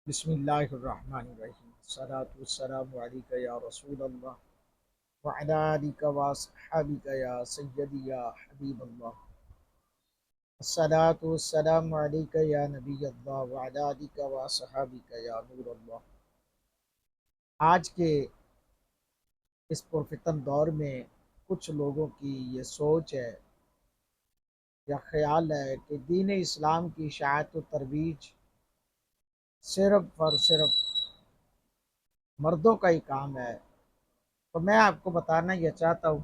بسم اللہ الرحمن الرحیم الصلاۃ والسلام علیک یا رسول اللہ وعلی آلک واصحابک یا سیدی یا حبیب اللہ الصلاۃ والسلام علیک یا نبی اللہ وعلی آلک واصحابک یا نور اللہ۔ آج کے اس پرفتن دور میں کچھ لوگوں کی یہ سوچ ہے یا خیال ہے کہ دین اسلام کی اشاعت و ترویج صرف اور صرف مردوں کا ہی کام ہے۔ تو میں آپ کو بتانا یہ چاہتا ہوں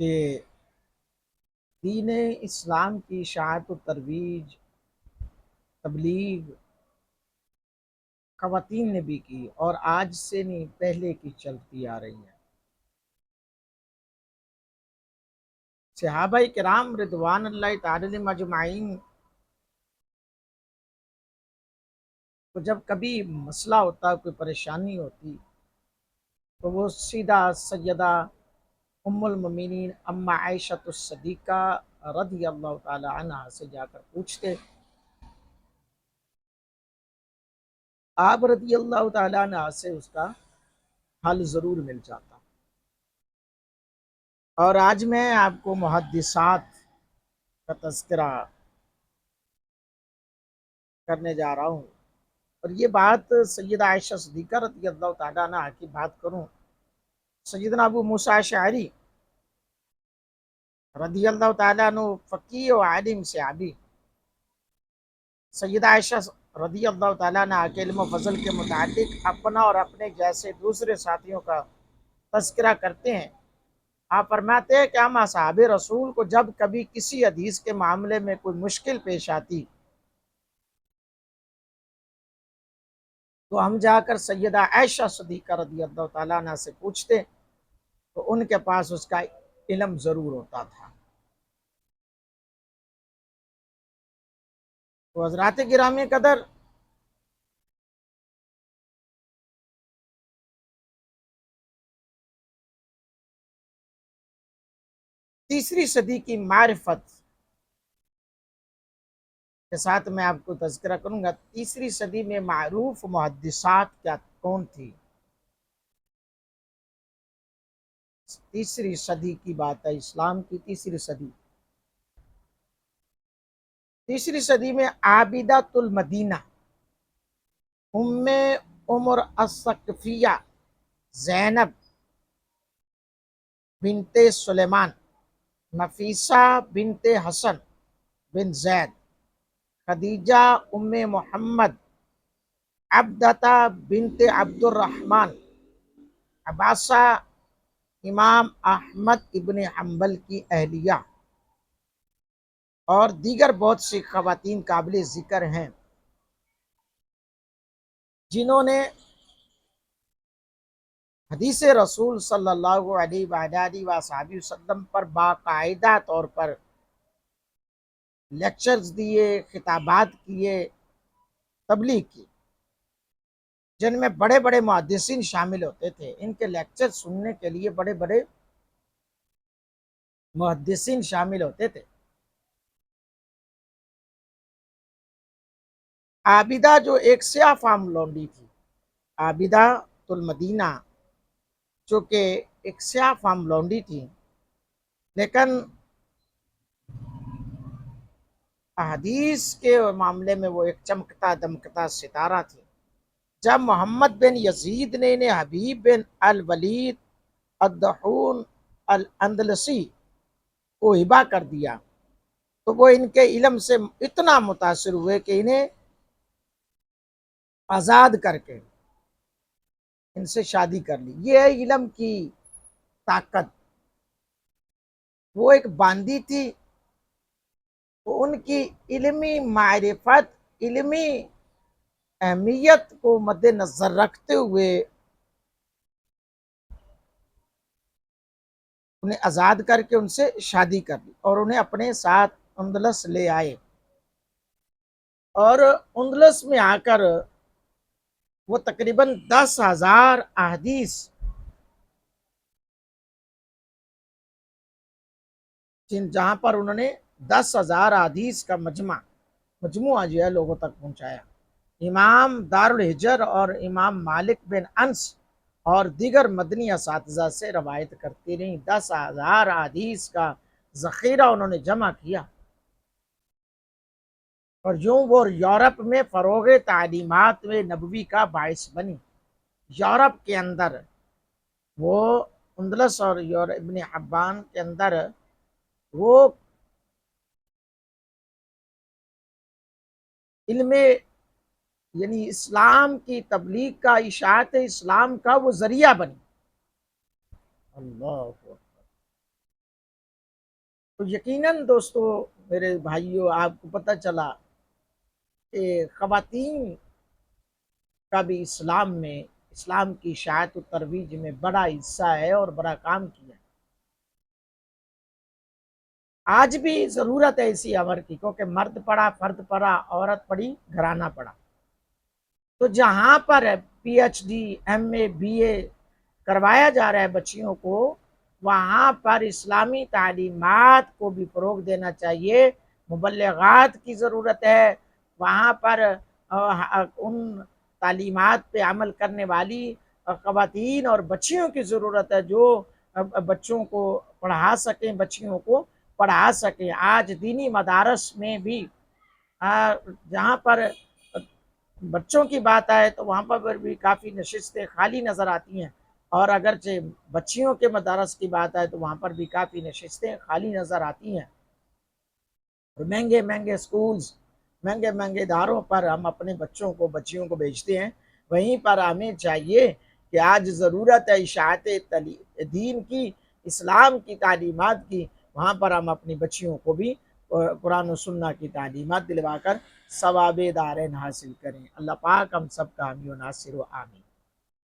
کہ دین اسلام کی اشاعت و ترویج تبلیغ خواتین نے بھی کی، اور آج سے نہیں پہلے کی چلتی آ رہی ہیں۔ صحابہ کرام رضوان اللہ تعالی علیہم اجمعین کو جب کبھی مسئلہ ہوتا، کوئی پریشانی ہوتی، تو وہ سیدھا سیدہ ام المومنین اما عائشہ الصدیقہ رضی اللہ تعالی عنہا سے جا کر پوچھتے۔ آپ رضی اللہ تعالی عنہ سے اس کا حل ضرور مل جاتا۔ اور آج میں آپ کو محدثات کا تذکرہ کرنے جا رہا ہوں، اور یہ بات سیدہ عائشہ صدیقہ رضی اللہ تعالیٰ عنہ کی بات کروں۔ سیدنا ابو موسیٰ اشعری رضی اللہ تعالیٰ عنہ فقیہ و عالم صحابی، سیدہ عائشہ رضی اللہ تعالیٰ عنہ کے علم و فضل کے متعلق اپنا اور اپنے جیسے دوسرے ساتھیوں کا تذکرہ کرتے ہیں۔ آپ فرماتے ہیں کہ ہم اصحاب رسول کو جب کبھی کسی حدیث کے معاملے میں کوئی مشکل پیش آتی تو ہم جا کر سیدہ عائشہ صدیقہ رضی اللہ تعالیٰ عنہ سے پوچھتے، تو ان کے پاس اس کا علم ضرور ہوتا تھا۔ تو حضرات گرامی قدر، تیسری صدی کی معرفت کے ساتھ میں آپ کو تذکرہ کروں گا۔ تیسری صدی میں معروف محدثات کیا کون تھی؟ تیسری صدی کی بات ہے، اسلام کی تیسری صدی۔ تیسری صدی میں عابدۃ المدینہ ام عمر الثقفیہ زینب بنت سلیمان، نفیسہ بنت حسن بن زید، خدیجہ ام محمد، عبدہ بنت عبد الرحمن، عباسہ امام احمد ابن حنبل کی اہلیہ، اور دیگر بہت سی خواتین قابل ذکر ہیں جنہوں نے حدیث رسول صلی اللہ علیہ وآلہ وصحبہ وسلم پر باقاعدہ طور پر لیکچرز دیے، خطابات کیے، تبلیغ کی، جن میں بڑے بڑے محدثین شامل ہوتے تھے۔ ان کے لیکچر سننے کے لیے بڑے بڑے محدثین شامل ہوتے تھے۔ عابدہ جو ایک سیاہ فام لونڈی تھی، عابدہ المدینہ جو کہ ایک سیاہ فام لونڈی تھی، لیکن احادیث کے معاملے میں وہ ایک چمکتا دمکتا ستارہ تھی۔ جب محمد بن یزید نے انہیں حبیب بن الولید الدحون الاندلسی کو ہبہ کر دیا تو وہ ان کے علم سے اتنا متاثر ہوئے کہ انہیں آزاد کر کے ان سے شادی کر لی۔ یہ ہے علم کی طاقت۔ وہ ایک باندی تھی، تو ان کی علمی معرفت، علمی اہمیت کو مد نظر رکھتے ہوئے انہیں آزاد کر کے ان سے شادی کر لی، اور انہیں اپنے ساتھ اندلس لے آئے، اور اندلس میں آ کر وہ تقریباً 10,000 احادیث جہاں پر انہوں نے 10,000 احادیث کا مجمع مجموعہ جو ہے لوگوں تک پہنچایا۔ امام دارالحجر اور امام مالک بن انس اور دیگر مدنی اساتذہ سے روایت کرتی رہیں، 10,000 حدیث کا ذخیرہ انہوں نے جمع کیا، اور یوں وہ یورپ میں فروغ تعلیمات نبوی کا باعث بنی۔ یورپ کے اندر وہ اندلس اور ابن حبان کے اندر وہ علم، یعنی اسلام کی تبلیغ کا، اشاعت اسلام کا وہ ذریعہ بنی۔ اللہ اکبر۔ تو یقیناً دوستو، میرے بھائیوں، آپ کو پتہ چلا کہ خواتین کا بھی اسلام میں، اسلام کی اشاعت و ترویج میں بڑا حصہ ہے اور بڑا کام کیا ہے۔ آج بھی ضرورت ہے اسی امر کی، کیونکہ مرد پڑا، فرد پڑا، عورت پڑی، گھرانہ پڑا۔ تو جہاں پر P H D, M a, be اے کروایا جا رہا ہے بچیوں کو، وہاں پر اسلامی تعلیمات کو بھی فروغ دینا چاہیے، مبلغات کی ضرورت ہے وہاں پر، ان تعلیمات پہ عمل کرنے والی خواتین اور بچیوں کی ضرورت ہے جو بچوں کو پڑھا سکیں، بچیوں کو پڑھا سکیں۔ آج دینی مدارس میں بھی جہاں پر بچوں کی بات آئے تو وہاں پر بھی کافی نشستیں خالی نظر آتی ہیں، اور اگرچہ بچیوں کے مدارس کی بات آئے تو وہاں پر بھی کافی نشستیں خالی نظر آتی ہیں۔ اور مہنگے مہنگے سکولز، مہنگے مہنگے اداروں پر ہم اپنے بچوں کو، بچیوں کو بھیجتے ہیں۔ وہیں پر ہمیں چاہیے کہ آج ضرورت ہے اشاعت دین کی، اسلام کی تعلیمات کی، وہاں پر ہم اپنی بچیوں کو بھی قرآن و سنہ کی تعلیمات دلوا کر ثواب دارین حاصل کریں۔ اللہ پاک ہم سب کا حامی و ناصر و آمین۔